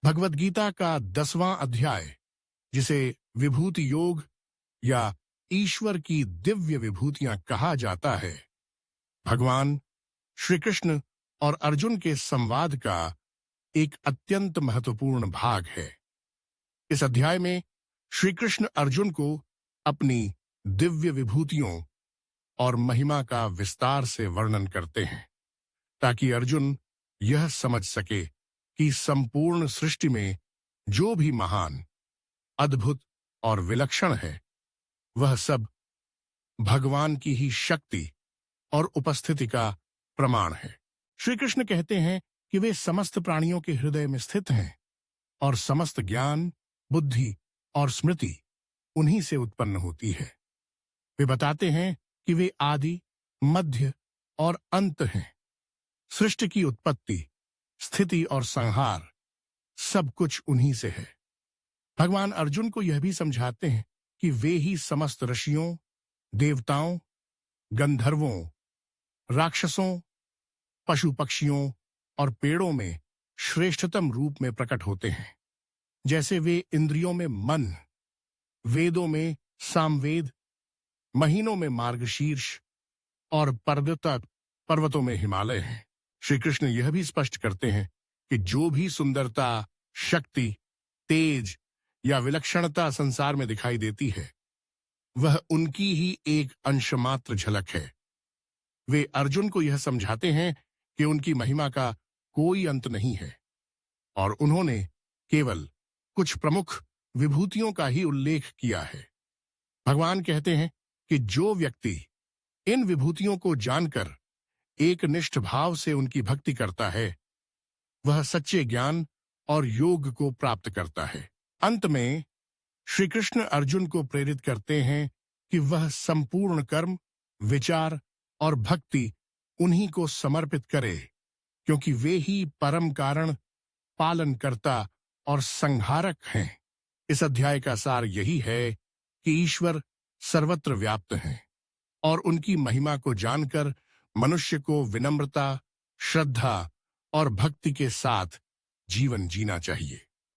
भगवत गीता का 10वां अध्याय, जिसे विभूति योग या ईश्वर की दिव्य विभूतियां कहा जाता है, भगवान श्री कृष्ण और अर्जुन के संवाद का एक अत्यंत महत्वपूर्ण भाग है। इस अध्याय में श्री कृष्ण अर्जुन को अपनी दिव्य विभूतियों और महिमा का विस्तार से वर्णन करते हैं, ताकि अर्जुन यह समझ सके कि संपूर्ण सृष्टि में जो भी महान, अद्भुत और विलक्षण है, वह सब भगवान की ही शक्ति और उपस्थिति का प्रमाण है। श्री कृष्ण कहते हैं कि वे समस्त प्राणियों के हृदय में स्थित हैं और समस्त ज्ञान, बुद्धि और स्मृति उन्हीं से उत्पन्न होती है। वे बताते हैं कि वे आदि, मध्य और अंत हैं। सृष्टि की उत्पत्ति, स्थिति और संहार सब कुछ उन्हीं से है। भगवान अर्जुन को यह भी समझाते हैं कि वे ही समस्त ऋषियों, देवताओं, गंधर्वों, राक्षसों, पशु पक्षियों और पेड़ों में श्रेष्ठतम रूप में प्रकट होते हैं। जैसे वे इंद्रियों में मन, वेदों में सामवेद, महीनों में मार्गशीर्ष और पर्वतों में हिमालय हैं। श्री कृष्ण यह भी स्पष्ट करते हैं कि जो भी सुंदरता, शक्ति, तेज या विलक्षणता संसार में दिखाई देती है, वह उनकी ही एक अंशमात्र झलक है। वे अर्जुन को यह समझाते हैं कि उनकी महिमा का कोई अंत नहीं है और उन्होंने केवल कुछ प्रमुख विभूतियों का ही उल्लेख किया है। भगवान कहते हैं कि जो व्यक्ति इन विभूतियों को जानकर एक निष्ठ भाव से उनकी भक्ति करता है, वह सच्चे ज्ञान और योग को प्राप्त करता है। अंत में श्री कृष्ण अर्जुन को प्रेरित करते हैं कि वह संपूर्ण कर्म, विचार और भक्ति उन्हीं को समर्पित करे, क्योंकि वे ही परम कारण, पालनकर्ता और संहारक हैं। इस अध्याय का सार यही है कि ईश्वर सर्वत्र व्याप्त हैं और उनकी महिमा को जानकर मनुष्य को विनम्रता, श्रद्धा और भक्ति के साथ जीवन जीना चाहिए।